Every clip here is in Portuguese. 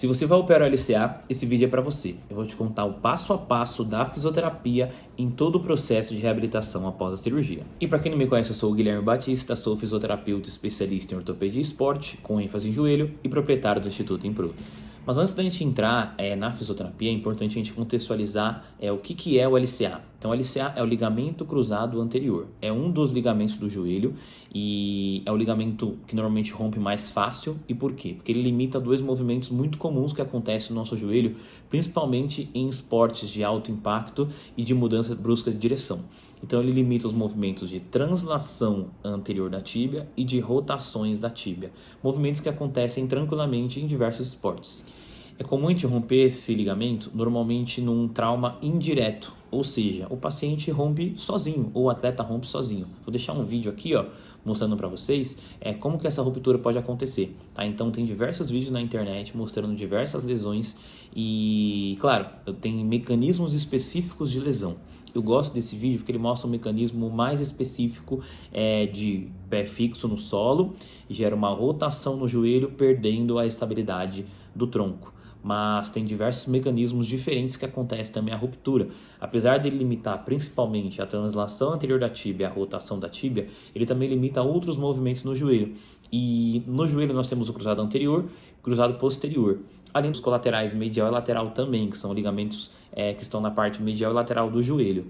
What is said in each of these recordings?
Se você vai operar o LCA, esse vídeo é para você. Eu vou te contar o passo a passo da fisioterapia em todo o processo de reabilitação após a cirurgia. E para quem não me conhece, eu sou o Guilherme Batista, sou fisioterapeuta especialista em ortopedia e esporte, com ênfase em joelho e proprietário do Instituto Improve. Mas antes da gente entrar na fisioterapia, é importante a gente contextualizar o que é o LCA. Então, o LCA é o ligamento cruzado anterior. É um dos ligamentos do joelho e é o ligamento que normalmente rompe mais fácil. E por quê? Porque ele limita dois movimentos muito comuns que acontecem no nosso joelho, principalmente em esportes de alto impacto e de mudança brusca de direção. Então, ele limita os movimentos de translação anterior da tíbia e de rotações da tíbia. Movimentos que acontecem tranquilamente em diversos esportes. É comum a gente romper esse ligamento normalmente num trauma indireto, ou seja, o paciente rompe sozinho ou o atleta rompe sozinho. Vou deixar um vídeo aqui mostrando para vocês como que essa ruptura pode acontecer. Tá? Então tem diversos vídeos na internet mostrando diversas lesões e, claro, eu tenho mecanismos específicos de lesão. Eu gosto desse vídeo porque ele mostra um mecanismo mais específico de pé fixo no solo, gera uma rotação no joelho, perdendo a estabilidade do tronco. Mas tem diversos mecanismos diferentes que acontecem também a ruptura. Apesar dele limitar principalmente a translação anterior da tíbia e a rotação da tíbia, ele também limita outros movimentos no joelho. E no joelho nós temos o cruzado anterior e o cruzado posterior. Além dos colaterais medial e lateral também, que são ligamentos que estão na parte medial e lateral do joelho.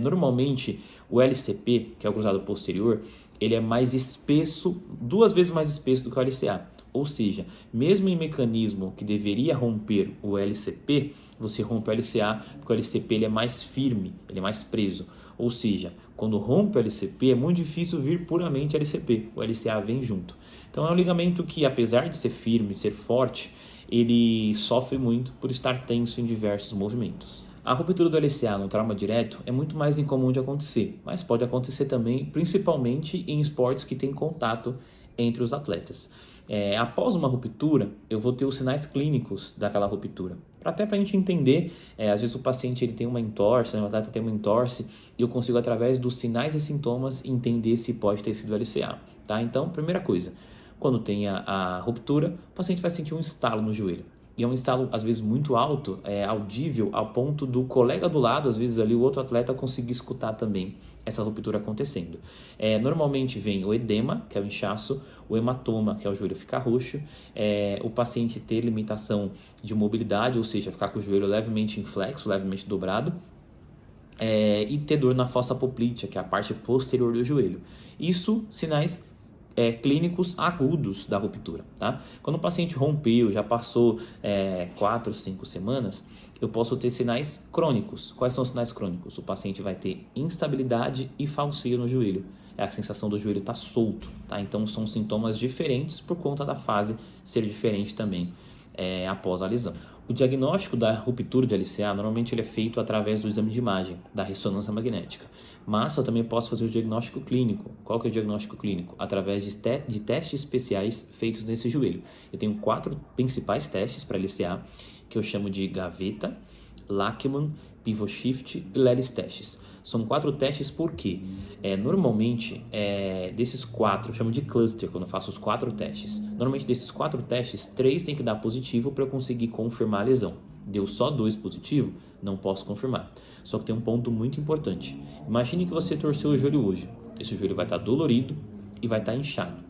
Normalmente, o LCP, que é o cruzado posterior, ele é mais espesso, 2 vezes mais espesso do que o LCA. Ou seja, mesmo em mecanismo que deveria romper o LCP, você rompe o LCA, porque o LCP ele é mais firme, ele é mais preso. Ou seja, quando rompe o LCP, é muito difícil vir puramente LCP, o LCA vem junto. Então é um ligamento que, apesar de ser firme, ser forte, ele sofre muito por estar tenso em diversos movimentos. A ruptura do LCA no trauma direto é muito mais incomum de acontecer, mas pode acontecer também, principalmente em esportes que têm contato entre os atletas. Após uma ruptura, eu vou ter os sinais clínicos daquela ruptura. Até para a gente entender, às vezes o paciente ele tem uma entorse, o atleta tem uma entorse, e eu consigo, através dos sinais e sintomas, entender se pode ter sido LCA. Tá? Então, primeira coisa, quando tem a ruptura, o paciente vai sentir um estalo no joelho. E é um estalo, às vezes, muito alto, audível, ao ponto do colega do lado, às vezes ali o outro atleta, conseguir escutar também essa ruptura acontecendo. Normalmente vem o edema, que é o inchaço, o hematoma, que é o joelho ficar roxo, o paciente ter limitação de mobilidade, ou seja, ficar com o joelho levemente inflexo, levemente dobrado, e ter dor na fossa poplítea, que é a parte posterior do joelho. Isso, sinais clínicos agudos da ruptura. Tá? Quando o paciente rompeu, já passou 4, 5 semanas, eu posso ter sinais crônicos. Quais são os sinais crônicos? O paciente vai ter instabilidade e falseio no joelho. A sensação do joelho estar solto. Tá? Então são sintomas diferentes por conta da fase ser diferente também após a lesão. O diagnóstico da ruptura de LCA, normalmente ele é feito através do exame de imagem, da ressonância magnética. Mas eu também posso fazer o diagnóstico clínico. Qual que é o diagnóstico clínico? Através de testes especiais feitos nesse joelho. Eu tenho 4 principais testes para LCA, que eu chamo de gaveta, Lachman, pivot shift e Lelis testes. São 4 testes porque normalmente desses 4, eu chamo de cluster quando eu faço os 4 testes. Normalmente desses 4 testes, 3 tem que dar positivo para eu conseguir confirmar a lesão. Deu só 2 positivo, não posso confirmar. Só que tem um ponto muito importante. Imagine que você torceu o joelho hoje. Esse joelho vai estar dolorido e vai estar inchado.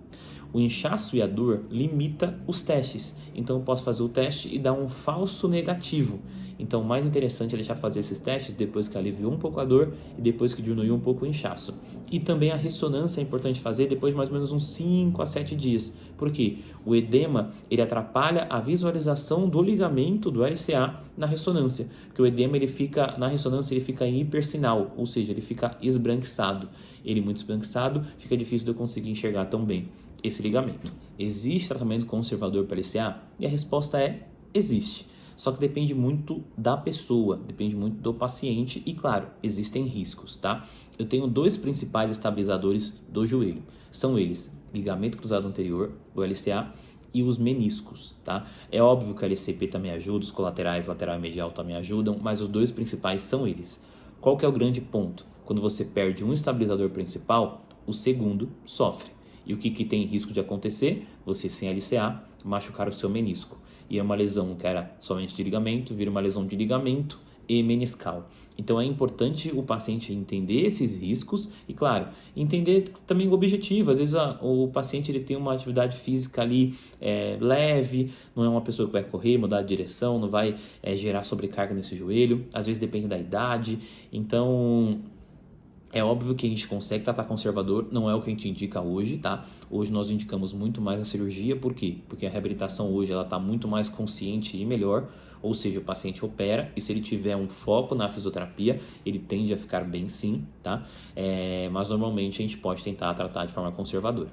O inchaço e a dor limita os testes. Então eu posso fazer o teste e dar um falso negativo. Então o mais interessante é deixar fazer esses testes depois que aliviou um pouco a dor e depois que diminuiu um pouco o inchaço. E também a ressonância é importante fazer depois de mais ou menos uns 5 a 7 dias. Por quê? O edema ele atrapalha a visualização do ligamento do LCA na ressonância. Porque o edema na ressonância ele fica em hipersinal, ou seja, ele fica esbranquiçado. Ele muito esbranquiçado, fica difícil de eu conseguir enxergar tão bem esse ligamento. Existe tratamento conservador para LCA? E a resposta é: existe. Só que depende muito da pessoa, depende muito do paciente e, claro, existem riscos, tá? Eu tenho 2 principais estabilizadores do joelho. São eles, ligamento cruzado anterior, o LCA, e os meniscos, tá? É óbvio que o LCP também ajuda, os colaterais, lateral e medial também ajudam, mas os 2 principais são eles. Qual que é o grande ponto? Quando você perde um estabilizador principal, o segundo sofre. E o que tem risco de acontecer? Você sem LCA machucar o seu menisco. E é uma lesão que era somente de ligamento, vira uma lesão de ligamento e meniscal. Então é importante o paciente entender esses riscos e, claro, entender também o objetivo. Às vezes o paciente ele tem uma atividade física ali leve, não é uma pessoa que vai correr, mudar de direção, não vai gerar sobrecarga nesse joelho. Às vezes depende da idade. Então é óbvio que a gente consegue tratar conservador, não é o que a gente indica hoje, tá? Hoje nós indicamos muito mais a cirurgia, por quê? Porque a reabilitação hoje ela está muito mais consciente e melhor, ou seja, o paciente opera e se ele tiver um foco na fisioterapia, ele tende a ficar bem sim, tá? Mas normalmente a gente pode tentar tratar de forma conservadora.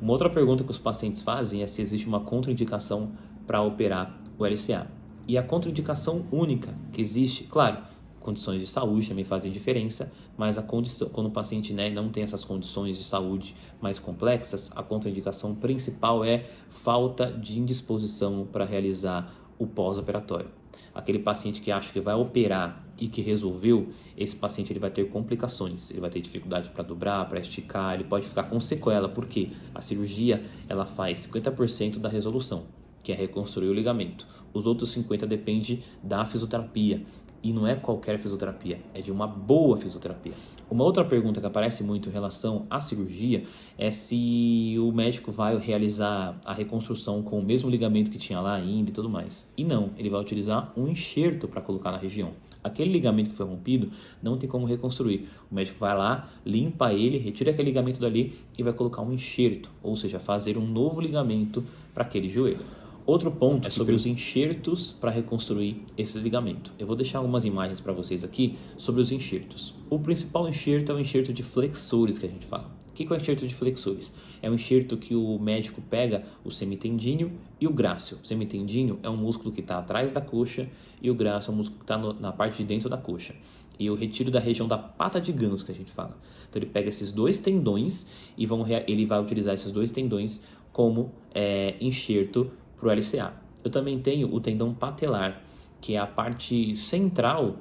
Uma outra pergunta que os pacientes fazem é se existe uma contraindicação para operar o LCA. E a contraindicação única que existe, claro, condições de saúde também fazem diferença, mas a condição, quando o paciente não tem essas condições de saúde mais complexas, a contraindicação principal é falta de indisposição para realizar o pós-operatório. Aquele paciente que acha que vai operar e que resolveu, esse paciente ele vai ter complicações, ele vai ter dificuldade para dobrar, para esticar, ele pode ficar com sequela, porque a cirurgia ela faz 50% da resolução, que é reconstruir o ligamento. Os outros 50% depende da fisioterapia. E não é qualquer fisioterapia, é de uma boa fisioterapia. Uma outra pergunta que aparece muito em relação à cirurgia é se o médico vai realizar a reconstrução com o mesmo ligamento que tinha lá ainda e tudo mais. E não, ele vai utilizar um enxerto para colocar na região. Aquele ligamento que foi rompido não tem como reconstruir. O médico vai lá, limpa ele, retira aquele ligamento dali e vai colocar um enxerto, ou seja, fazer um novo ligamento para aquele joelho. Outro ponto é sobre os enxertos para reconstruir esse ligamento. Eu vou deixar algumas imagens para vocês aqui sobre os enxertos. O principal enxerto é o enxerto de flexores que a gente fala. O que é o enxerto de flexores? É um enxerto que o médico pega o semitendíneo e o grácil. O semitendíneo é um músculo que está atrás da coxa e o grácil é um músculo que está na parte de dentro da coxa. E eu retiro da região da pata de ganso que a gente fala. Então ele pega esses dois tendões e ele vai utilizar esses dois tendões como enxerto para o LCA. Eu também tenho o tendão patelar, que é a parte central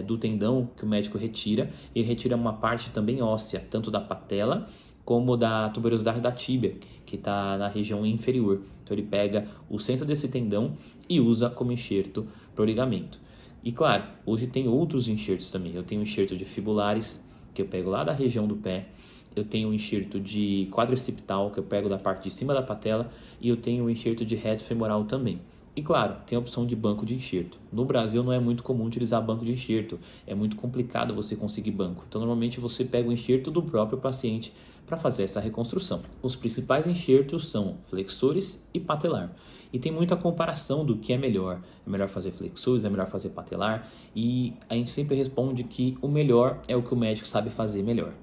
do tendão que o médico retira. Ele retira uma parte também óssea, tanto da patela como da tuberosidade da tíbia, que está na região inferior. Então ele pega o centro desse tendão e usa como enxerto para o ligamento. E claro, hoje tem outros enxertos também. Eu tenho enxerto de fibulares, que eu pego lá da região do pé. Eu tenho um enxerto de quadricipital, que eu pego da parte de cima da patela, e eu tenho um enxerto de reto femoral também. E claro, tem a opção de banco de enxerto. No Brasil não é muito comum utilizar banco de enxerto, é muito complicado você conseguir banco. Então normalmente você pega o enxerto do próprio paciente para fazer essa reconstrução. Os principais enxertos são flexores e patelar. E tem muita comparação do que é melhor. É melhor fazer flexores, é melhor fazer patelar, e a gente sempre responde que o melhor é o que o médico sabe fazer melhor.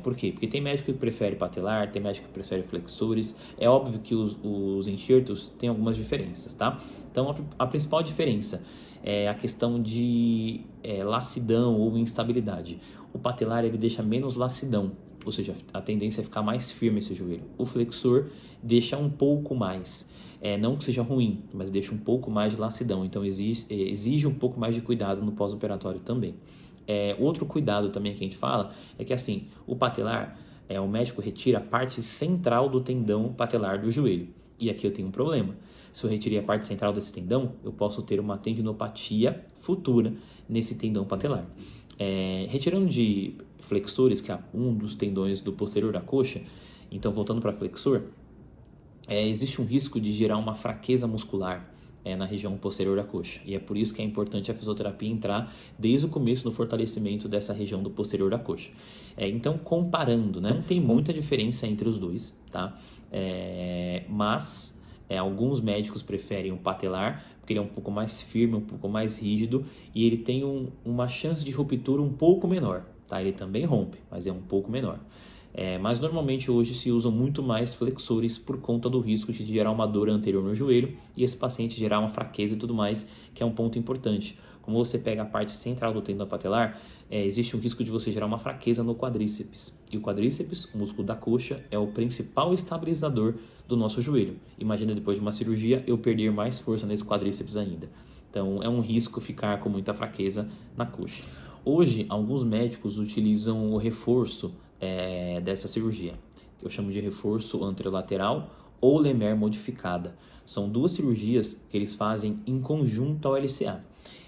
Por quê? Porque tem médico que prefere patelar, tem médico que prefere flexores. É óbvio que os enxertos têm algumas diferenças, tá? Então a principal diferença é a questão de lacidão ou instabilidade. O patelar ele deixa menos lacidão, ou seja, a tendência é ficar mais firme esse joelho. O flexor deixa um pouco mais, não que seja ruim, mas deixa um pouco mais de lacidão. Então exige um pouco mais de cuidado no pós-operatório também. Outro cuidado também que a gente fala é que assim, o patelar, o médico retira a parte central do tendão patelar do joelho. E aqui eu tenho um problema. Se eu retirei a parte central desse tendão, eu posso ter uma tendinopatia futura nesse tendão patelar. Retirando de flexores, que é um dos tendões do posterior da coxa, então voltando para flexor, existe um risco de gerar uma fraqueza muscular na região posterior da coxa. E é por isso que é importante a fisioterapia entrar desde o começo no fortalecimento dessa região do posterior da coxa. Então, comparando, não tem muita diferença entre os dois, tá? Mas alguns médicos preferem o patelar, porque ele é um pouco mais firme, um pouco mais rígido, e ele tem uma chance de ruptura um pouco menor, tá? Ele também rompe, mas é um pouco menor. Mas normalmente hoje se usam muito mais flexores por conta do risco de gerar uma dor anterior no joelho e esse paciente gerar uma fraqueza e tudo mais, que é um ponto importante. Como você pega a parte central do tendão patelar, existe um risco de você gerar uma fraqueza no quadríceps. E o quadríceps, o músculo da coxa, é o principal estabilizador do nosso joelho. Imagina depois de uma cirurgia eu perder mais força nesse quadríceps ainda. Então é um risco ficar com muita fraqueza na coxa. Hoje, alguns médicos utilizam o reforço dessa cirurgia, que eu chamo de reforço anterolateral ou Lemierre modificada. São duas cirurgias que eles fazem em conjunto ao LCA.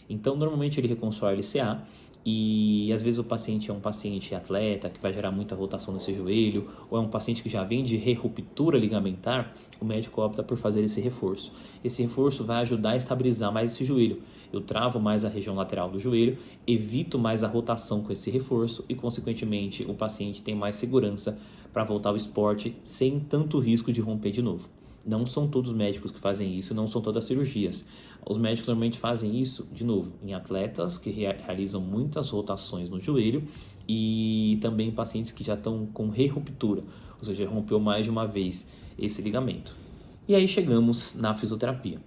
Então, normalmente ele reconstrói o LCA e às vezes o paciente é um paciente atleta que vai gerar muita rotação nesse joelho, ou é um paciente que já vem de ruptura ligamentar, o médico opta por fazer esse reforço. Esse reforço vai ajudar a estabilizar mais esse joelho. Eu travo mais a região lateral do joelho, evito mais a rotação com esse reforço e, consequentemente, o paciente tem mais segurança para voltar ao esporte sem tanto risco de romper de novo. Não são todos os médicos que fazem isso, não são todas as cirurgias. Os médicos normalmente fazem isso, de novo, em atletas que realizam muitas rotações no joelho e também em pacientes que já estão com ruptura, ou seja, rompeu mais de uma vez esse ligamento. E aí chegamos na fisioterapia.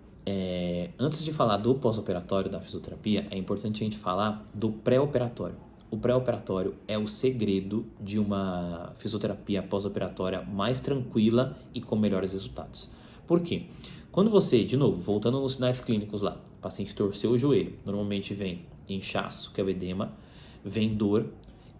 Antes de falar do pós-operatório da fisioterapia, é importante a gente falar do pré-operatório. O pré-operatório é o segredo de uma fisioterapia pós-operatória mais tranquila e com melhores resultados. Por quê? Quando você, de novo, voltando nos sinais clínicos lá, o paciente torceu o joelho, normalmente vem inchaço, que é o edema, vem dor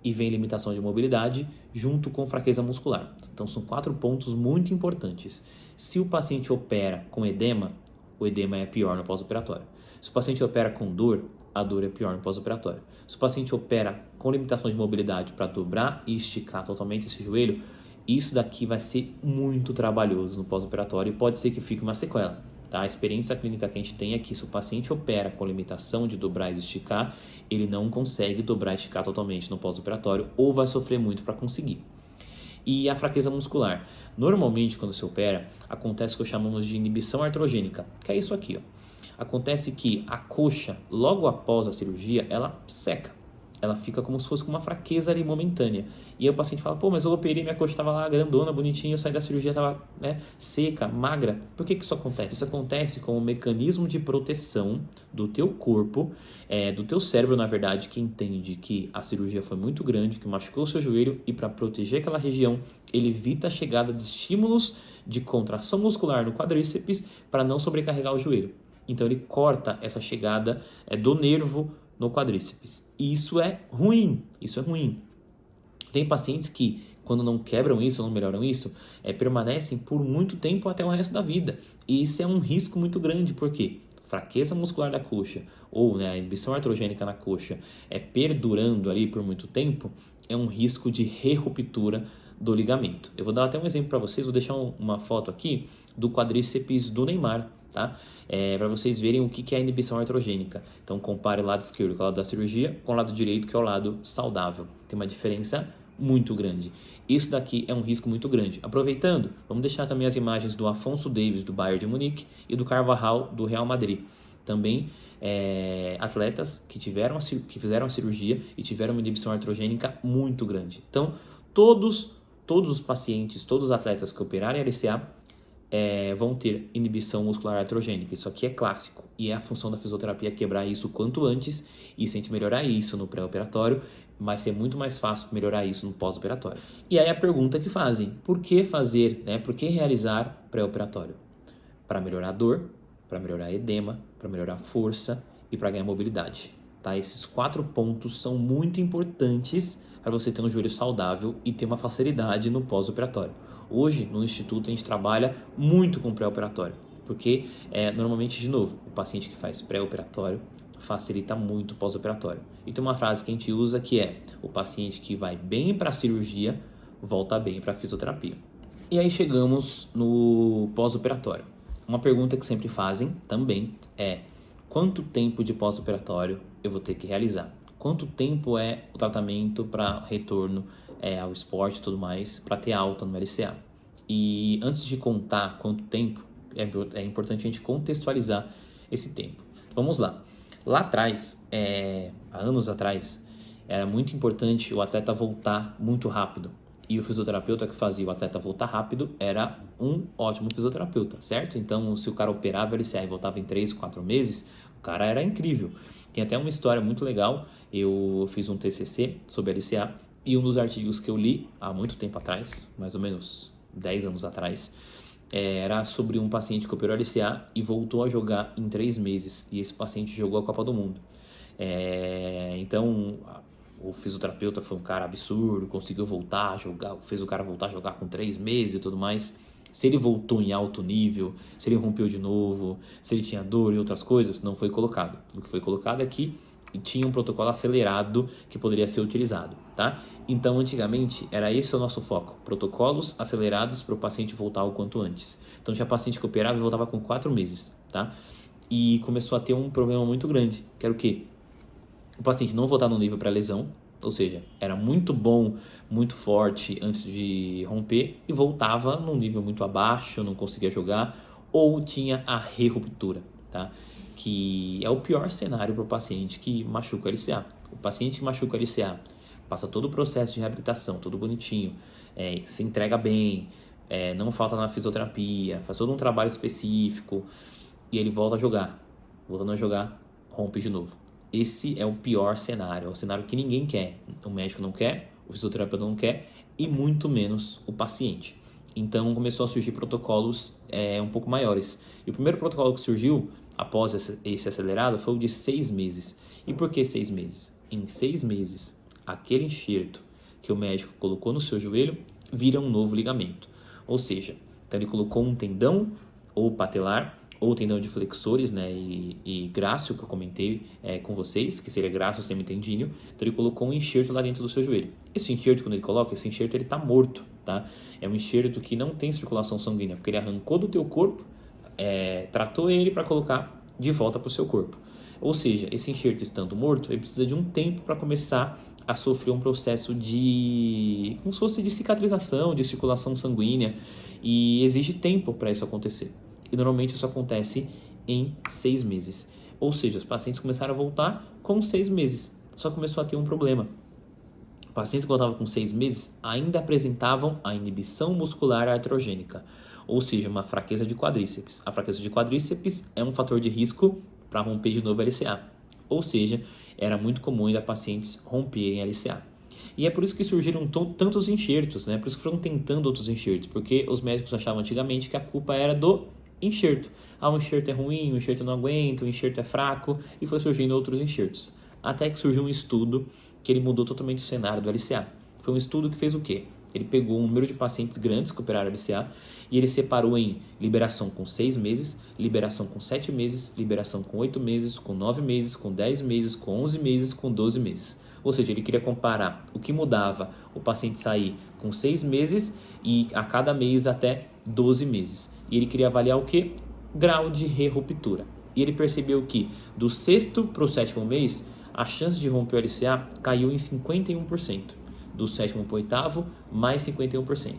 e vem limitação de mobilidade junto com fraqueza muscular. Então são 4 pontos muito importantes. Se o paciente opera com edema, o edema é pior no pós-operatório. Se o paciente opera com dor, a dor é pior no pós-operatório. Se o paciente opera com limitação de mobilidade para dobrar e esticar totalmente esse joelho, isso daqui vai ser muito trabalhoso no pós-operatório e pode ser que fique uma sequela. Tá? A experiência clínica que a gente tem é que se o paciente opera com limitação de dobrar e esticar, ele não consegue dobrar e esticar totalmente no pós-operatório ou vai sofrer muito para conseguir. E a fraqueza muscular. Normalmente, quando se opera, acontece o que chamamos de inibição artrogênica, que é isso aqui, ó. Acontece que a coxa, logo após a cirurgia, ela seca. Ela fica como se fosse com uma fraqueza ali momentânea. E aí o paciente fala, pô, mas eu operei, minha coxa estava lá grandona, bonitinha, eu saí da cirurgia, estava seca, magra. Por que isso acontece? Isso acontece como um mecanismo de proteção do teu corpo, do teu cérebro, na verdade, que entende que a cirurgia foi muito grande, que machucou o seu joelho, e para proteger aquela região, ele evita a chegada de estímulos de contração muscular no quadríceps para não sobrecarregar o joelho. Então ele corta essa chegada do nervo no quadríceps. E isso é ruim, Tem pacientes que, quando não quebram isso, não melhoram isso, permanecem por muito tempo até o resto da vida. E isso é um risco muito grande, porque fraqueza muscular da coxa, ou a inibição artrogênica na coxa, perdurando ali por muito tempo, é um risco de ruptura do ligamento. Eu vou dar até um exemplo para vocês, vou deixar uma foto aqui do quadríceps do Neymar, tá? Para vocês verem o que é a inibição artrogênica. Então compare o lado esquerdo, que é o lado da cirurgia, com o lado direito, que é o lado saudável. Tem uma diferença muito grande. Isso daqui é um risco muito grande. Aproveitando, vamos deixar também as imagens do Afonso Davies, do Bayern de Munique, e do Carvajal, do Real Madrid. Também atletas que fizeram a cirurgia e tiveram uma inibição artrogênica muito grande. Então, todos os pacientes, todos os atletas que operarem LCA vão ter inibição muscular artrogênica. Isso aqui é clássico e é a função da fisioterapia quebrar isso quanto antes, e se a gente melhorar isso no pré-operatório, vai ser muito mais fácil melhorar isso no pós-operatório. E aí a pergunta que fazem, por que fazer, por que realizar pré-operatório? Para melhorar a dor, para melhorar edema, para melhorar força e para ganhar mobilidade. Tá? Esses 4 pontos são muito importantes para você ter um joelho saudável e ter uma facilidade no pós-operatório. Hoje, no Instituto, a gente trabalha muito com pré-operatório, porque normalmente, de novo, o paciente que faz pré-operatório facilita muito o pós-operatório. E tem uma frase que a gente usa que é: o paciente que vai bem para a cirurgia volta bem para a fisioterapia. E aí chegamos no pós-operatório. Uma pergunta que sempre fazem também é: quanto tempo de pós-operatório eu vou ter que realizar? Quanto tempo é o tratamento para retorno ao esporte e tudo mais, para ter alta no LCA? E antes de contar quanto tempo, é importante a gente contextualizar esse tempo. Vamos lá. Lá atrás, há anos atrás, era muito importante o atleta voltar muito rápido. E o fisioterapeuta que fazia o atleta voltar rápido era um ótimo fisioterapeuta, certo? Então, se o cara operava LCA e voltava em 3, 4 meses, o cara era incrível. Tem até uma história muito legal. Eu fiz um TCC sobre LCA e um dos artigos que eu li há muito tempo atrás, mais ou menos 10 anos atrás, era sobre um paciente que operou LCA e voltou a jogar em 3 meses. E esse paciente jogou a Copa do Mundo. Então, o fisioterapeuta foi um cara absurdo, conseguiu voltar a jogar, fez o cara voltar a jogar com 3 meses e tudo mais. Se ele voltou em alto nível, se ele rompeu de novo, se ele tinha dor e outras coisas, não foi colocado. O que foi colocado aqui tinha um protocolo acelerado que poderia ser utilizado, tá? Então, antigamente, era esse o nosso foco. Protocolos acelerados para o paciente voltar o quanto antes. Então, tinha paciente que operava e voltava com 4 meses, tá? E começou a ter um problema muito grande, que era o quê? O paciente não voltar no nível pré-lesão, ou seja, era muito bom, muito forte antes de romper e voltava num nível muito abaixo, não conseguia jogar, ou tinha a re-ruptura, tá? Que é o pior cenário para o paciente que machuca o LCA. O paciente que machuca o LCA passa todo o processo de reabilitação, tudo bonitinho, se entrega bem, não falta na fisioterapia, faz todo um trabalho específico e ele volta a jogar. Voltando a jogar, rompe de novo. Esse é o pior cenário, é o cenário que ninguém quer. O médico não quer, o fisioterapeuta não quer e muito menos o paciente. Então começou a surgir protocolos um pouco maiores. E o primeiro protocolo que surgiu após esse acelerado foi o de 6 meses. E por que 6 meses? Em 6 meses, aquele enxerto que o médico colocou no seu joelho vira um novo ligamento. Ou seja, então ele colocou um tendão ou patelar ou tendão de flexores, né, e grácil, que eu comentei com vocês, que seria grácil semitendíneo. Então ele colocou um enxerto lá dentro do seu joelho. Esse enxerto, quando ele coloca, esse enxerto ele está morto, tá? É um enxerto que não tem circulação sanguínea, porque ele arrancou do teu corpo, tratou ele para colocar de volta para o seu corpo. Ou seja, esse enxerto estando morto, ele precisa de um tempo para começar a sofrer um processo de, como se fosse de cicatrização, de circulação sanguínea, e exige tempo para isso acontecer. E normalmente isso acontece em 6 meses. Ou seja, os pacientes começaram a voltar com 6 meses. Só começou a ter um problema. Pacientes que voltavam com 6 meses ainda apresentavam a inibição muscular artrogênica, ou seja, uma fraqueza de quadríceps. A fraqueza de quadríceps é um fator de risco para romper de novo a LCA. Ou seja, era muito comum ainda pacientes romperem a LCA. E é por isso que surgiram tantos enxertos, né? Por isso que foram tentando outros enxertos, porque os médicos achavam antigamente que a culpa era do enxerto. Ah, um enxerto é ruim, um enxerto não aguenta, um enxerto é fraco, e foi surgindo outros enxertos. Até que surgiu um estudo que ele mudou totalmente o cenário do LCA. Foi um estudo que fez o quê? Ele pegou um número de pacientes grandes que operaram LCA e ele separou em liberação com 6 meses, liberação com 7 meses, liberação com 8 meses, com 9 meses, com 10 meses, com 11 meses, com 12 meses. Ou seja, ele queria comparar o que mudava o paciente sair com 6 meses e a cada mês até 12 meses. E ele queria avaliar o que? Grau de re-ruptura. E ele percebeu que do 6º para o 7º mês, a chance de romper o LCA caiu em 51%. Do 7º para o 8º, mais 51%.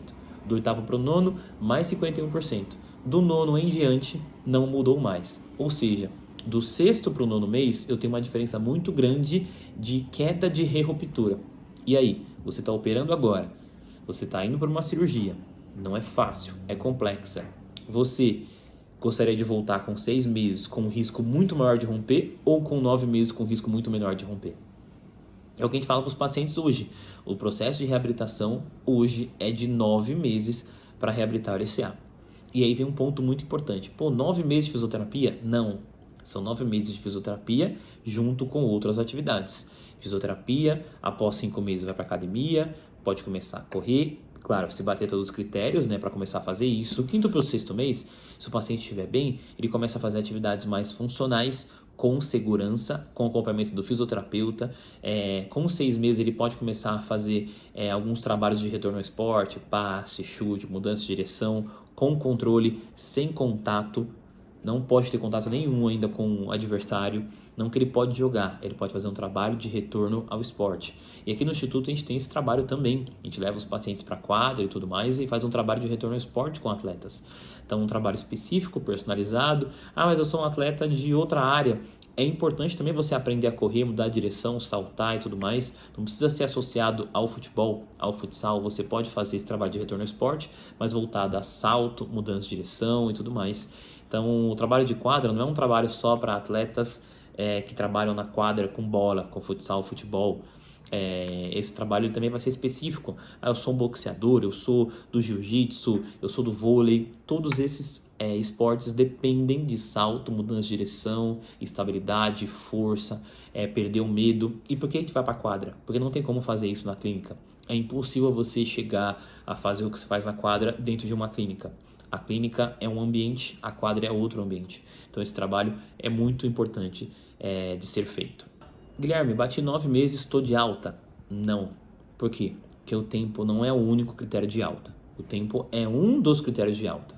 Do 8º para o 9º, mais 51%. Do 9º em diante, não mudou mais. Ou seja, do 6º para o 9º mês, eu tenho uma diferença muito grande de queda de re-ruptura. E aí, você está operando agora, você está indo para uma cirurgia, não é fácil, é complexa. Você gostaria de voltar com 6 meses com um risco muito maior de romper ou com 9 meses com um risco muito menor de romper? É o que a gente fala para os pacientes hoje. O processo de reabilitação hoje é de 9 meses para reabilitar o LCA. E aí vem um ponto muito importante. 9 meses de fisioterapia? Não. São 9 meses de fisioterapia junto com outras atividades. Fisioterapia, após 5 meses vai para academia, pode começar a correr. Claro, se bater todos os critérios, né, para começar a fazer isso. 5º para o 6º mês, se o paciente estiver bem, ele começa a fazer atividades mais funcionais, com segurança, com acompanhamento do fisioterapeuta. Com 6 meses ele pode começar a fazer alguns trabalhos de retorno ao esporte, passe, chute, mudança de direção, com controle, sem contato. Não pode ter contato nenhum ainda com o adversário, não que ele pode jogar, ele pode fazer um trabalho de retorno ao esporte. E aqui no Instituto a gente tem esse trabalho também, a gente leva os pacientes para a quadra e tudo mais e faz um trabalho de retorno ao esporte com atletas. Então um trabalho específico, personalizado. Ah, mas eu sou um atleta de outra área. É importante também você aprender a correr, mudar a direção, saltar e tudo mais. Não precisa ser associado ao futebol, ao futsal. Você pode fazer esse trabalho de retorno ao esporte, mas voltado a salto, mudança de direção e tudo mais. Então, o trabalho de quadra não é um trabalho só para atletas que trabalham na quadra com bola, com futsal, futebol. Esse trabalho também vai ser específico. Eu sou um boxeador, eu sou do jiu-jitsu, eu sou do vôlei. Todos esses esportes dependem de salto, mudança de direção, estabilidade, força, perder o medo. E por que a gente vai para a quadra? Porque não tem como fazer isso na clínica. É impossível você chegar a fazer o que se faz na quadra dentro de uma clínica. A clínica é um ambiente, a quadra é outro ambiente. Então esse trabalho é muito importante de ser feito. Guilherme, bati 9 meses, estou de alta? Não. Por quê? Porque o tempo não é o único critério de alta. O tempo é um dos critérios de alta.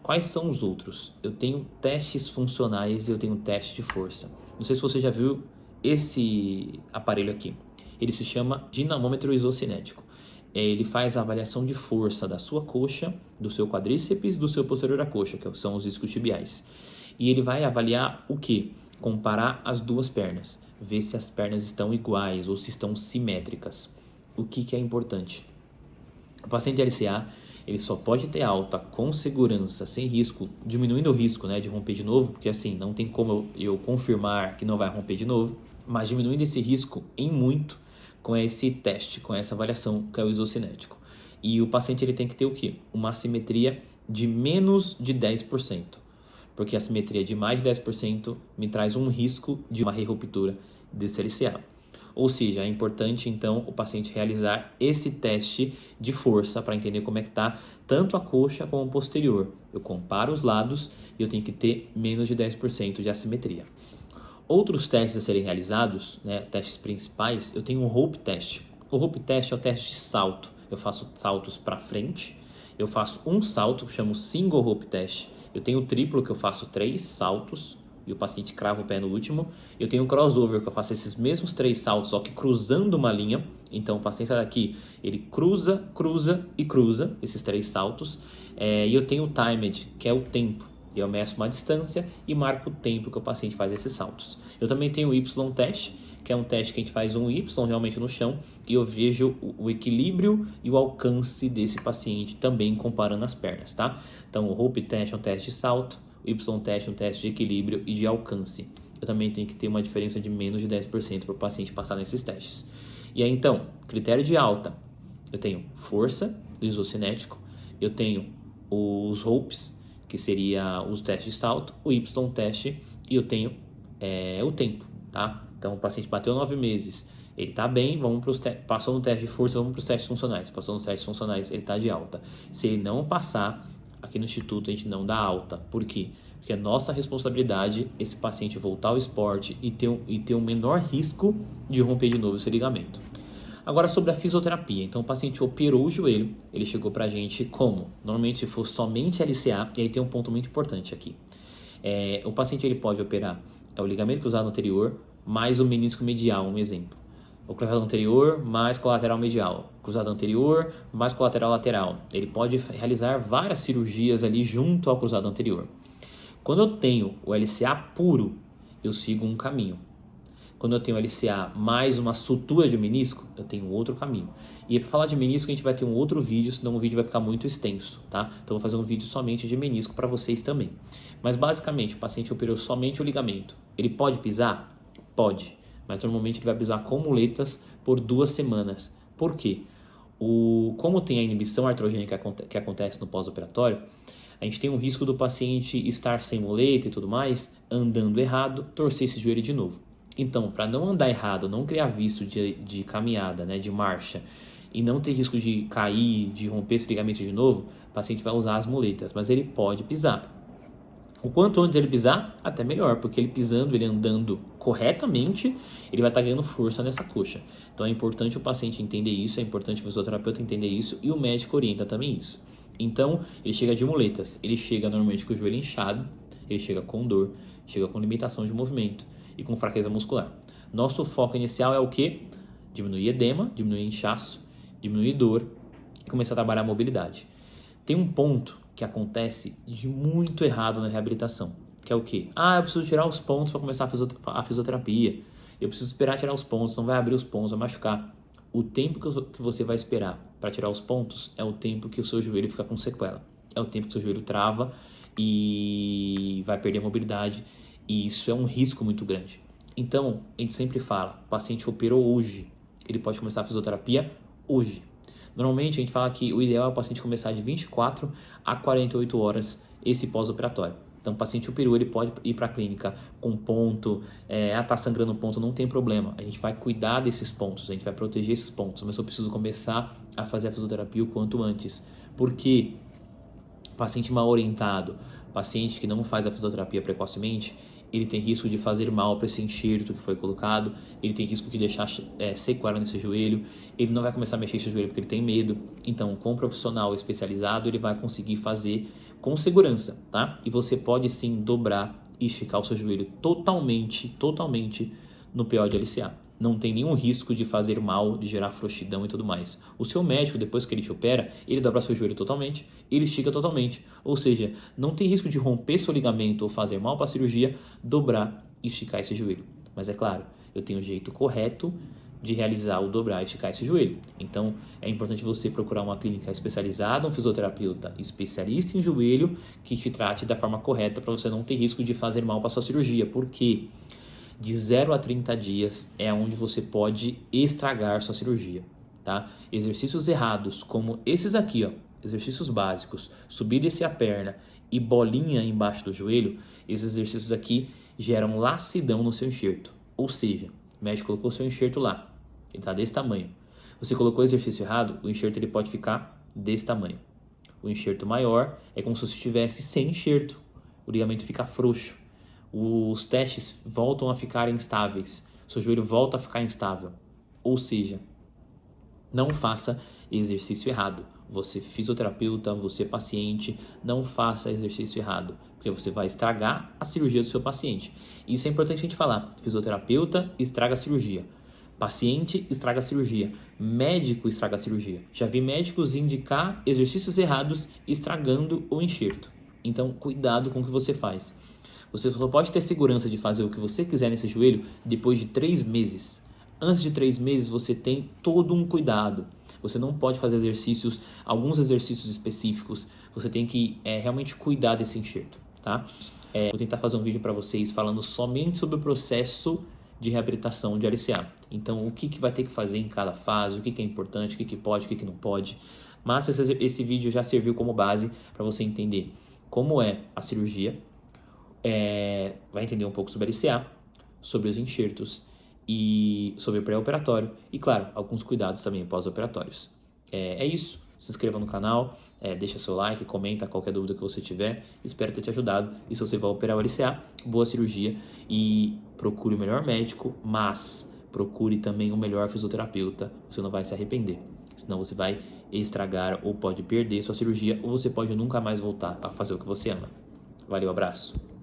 Quais são os outros? Eu tenho testes funcionais e eu tenho teste de força. Não sei se você já viu esse aparelho aqui. Ele se chama dinamômetro isocinético. Ele faz a avaliação de força da sua coxa, do seu quadríceps, do seu posterior à coxa, que são os isquiotibiais. E ele vai avaliar o quê? Comparar as duas pernas, ver se as pernas estão iguais ou se estão simétricas. O que é importante? O paciente LCA, ele só pode ter alta com segurança, sem risco, diminuindo o risco, de romper de novo, porque assim, não tem como eu confirmar que não vai romper de novo, mas diminuindo esse risco em muito com esse teste, com essa avaliação que é o isocinético. E o paciente ele tem que ter o quê? Uma assimetria de menos de 10%, porque a assimetria de mais de 10% me traz um risco de uma re-ruptura desse LCA. Ou seja, é importante então o paciente realizar esse teste de força para entender como é que está tanto a coxa como o posterior. Eu comparo os lados e eu tenho que ter menos de 10% de assimetria. Outros testes a serem realizados, testes principais, eu tenho um rope test. O rope test é o teste de salto. Eu faço saltos para frente, eu faço um salto, chamo single rope test. Eu tenho o triplo, que eu faço 3 saltos e o paciente crava o pé no último. Eu tenho o crossover, que eu faço esses mesmos 3 saltos, só que cruzando uma linha. Então o paciente sai daqui, ele cruza, cruza e cruza esses 3 saltos. E eu tenho o timed, que é o tempo. Eu meço uma distância e marco o tempo que o paciente faz esses saltos. Eu também tenho o Y-test, que é um teste que a gente faz um Y realmente no chão e eu vejo o equilíbrio e o alcance desse paciente também comparando as pernas, tá? Então o rope test é um teste de salto, o Y-test é um teste de equilíbrio e de alcance. Eu também tenho que ter uma diferença de menos de 10% para o paciente passar nesses testes. E aí então, critério de alta, eu tenho força do isocinético, eu tenho os ropes, que seria os testes de salto, o Y-test e eu tenho o tempo, tá? Então o paciente bateu 9 meses, ele está bem, passou no teste de força, vamos para os testes funcionais. Passou nos testes funcionais, ele está de alta. Se ele não passar, aqui no instituto a gente não dá alta. Por quê? Porque é nossa responsabilidade esse paciente voltar ao esporte e ter um menor risco de romper de novo esse ligamento. Agora sobre a fisioterapia. Então o paciente operou o joelho, ele chegou pra gente como? Normalmente se for somente LCA, e aí tem um ponto muito importante aqui. O paciente ele pode operar o ligamento cruzado anterior mais o menisco medial, um exemplo. O cruzado anterior mais colateral medial, cruzado anterior mais colateral lateral. Ele pode realizar várias cirurgias ali junto ao cruzado anterior. Quando eu tenho o LCA puro, eu sigo um caminho. Quando eu tenho LCA mais uma sutura de menisco, eu tenho outro caminho. E para falar de menisco, a gente vai ter um outro vídeo, senão o vídeo vai ficar muito extenso, tá? Então eu vou fazer um vídeo somente de menisco para vocês também. Mas basicamente, o paciente operou somente o ligamento. Ele pode pisar? Pode. Mas normalmente ele vai pisar com muletas por 2 semanas. Por quê? Como tem a inibição artrogênica que acontece no pós-operatório, a gente tem um risco do paciente estar sem muleta e tudo mais, andando errado, torcer esse joelho de novo. Então, para não andar errado, não criar vício de caminhada, de marcha, e não ter risco de cair, de romper esse ligamento de novo, o paciente vai usar as muletas, mas ele pode pisar. O quanto antes ele pisar, até melhor, porque ele pisando, ele andando corretamente, ele vai estar ganhando força nessa coxa. Então é importante o paciente entender isso, é importante o fisioterapeuta entender isso e o médico orienta também isso. Então, ele chega de muletas, ele chega normalmente com o joelho inchado, ele chega com dor, chega com limitação de movimento e com fraqueza muscular. Nosso foco inicial é o quê? Diminuir edema, diminuir inchaço, diminuir dor e começar a trabalhar a mobilidade. Tem um ponto que acontece de muito errado na reabilitação, que é o quê? Eu preciso tirar os pontos para começar a fisioterapia. Eu preciso esperar tirar os pontos, não vai abrir os pontos, vai machucar. O tempo que você vai esperar para tirar os pontos é o tempo que o seu joelho fica com sequela. É o tempo que o seu joelho trava e vai perder a mobilidade. E isso é um risco muito grande. Então, a gente sempre fala, o paciente operou hoje, ele pode começar a fisioterapia hoje. Normalmente, a gente fala que o ideal é o paciente começar de 24 a 48 horas esse pós-operatório. Então, o paciente operou, ele pode ir para a clínica com ponto, tá sangrando um ponto, não tem problema. A gente vai cuidar desses pontos, a gente vai proteger esses pontos, mas eu preciso começar a fazer a fisioterapia o quanto antes. Por quê? Paciente mal orientado, paciente que não faz a fisioterapia precocemente, ele tem risco de fazer mal para esse enxerto que foi colocado, ele tem risco de deixar sequela nesse joelho, ele não vai começar a mexer esse joelho porque ele tem medo. Então, com um profissional especializado, ele vai conseguir fazer com segurança, tá? E você pode sim dobrar e esticar o seu joelho totalmente no PO de LCA. Não tem nenhum risco de fazer mal, de gerar frouxidão e tudo mais. O seu médico, depois que ele te opera, ele dobra seu joelho totalmente, ele estica totalmente. Ou seja, não tem risco de romper seu ligamento ou fazer mal para a cirurgia, dobrar e esticar esse joelho. Mas é claro, eu tenho o jeito correto de realizar o dobrar e esticar esse joelho. Então, é importante você procurar uma clínica especializada, um fisioterapeuta especialista em joelho, que te trate da forma correta para você não ter risco de fazer mal para sua cirurgia. Por quê? De 0 a 30 dias é onde você pode estragar sua cirurgia, tá? Exercícios errados, como esses aqui, ó, exercícios básicos, subir e descer a perna e bolinha embaixo do joelho, esses exercícios aqui geram lacidão no seu enxerto. Ou seja, o médico colocou o seu enxerto lá, ele está desse tamanho. Você colocou o exercício errado, o enxerto ele pode ficar desse tamanho. O enxerto maior é como se você estivesse sem enxerto, o ligamento fica frouxo. Os testes voltam a ficar instáveis, seu joelho volta a ficar instável. Ou seja, não faça exercício errado. Você fisioterapeuta, você paciente, não faça exercício errado, porque você vai estragar a cirurgia do seu paciente. Isso é importante a gente falar. Fisioterapeuta estraga a cirurgia. Paciente estraga a cirurgia. Médico estraga a cirurgia. Já vi médicos indicar exercícios errados estragando o enxerto. Então, cuidado com o que você faz. Você só pode ter segurança de fazer o que você quiser nesse joelho depois de 3 meses. Antes de 3 meses, você tem todo um cuidado. Você não pode fazer exercícios, alguns exercícios específicos. Você tem que realmente cuidar desse enxerto, tá? Vou tentar fazer um vídeo para vocês falando somente sobre o processo de reabilitação de LCA. Então, o que vai ter que fazer em cada fase, o que é importante, o que pode, o que não pode. Mas esse vídeo já serviu como base para você entender como é a cirurgia, vai entender um pouco sobre a LCA, sobre os enxertos e sobre o pré-operatório e, claro, alguns cuidados também pós-operatórios. É isso. Se inscreva no canal, deixa seu like, comenta qualquer dúvida que você tiver. Espero ter te ajudado. E se você vai operar o LCA, boa cirurgia e procure o melhor médico, mas procure também o melhor fisioterapeuta. Você não vai se arrepender. Senão você vai estragar ou pode perder sua cirurgia ou você pode nunca mais voltar a fazer o que você ama. Valeu, abraço.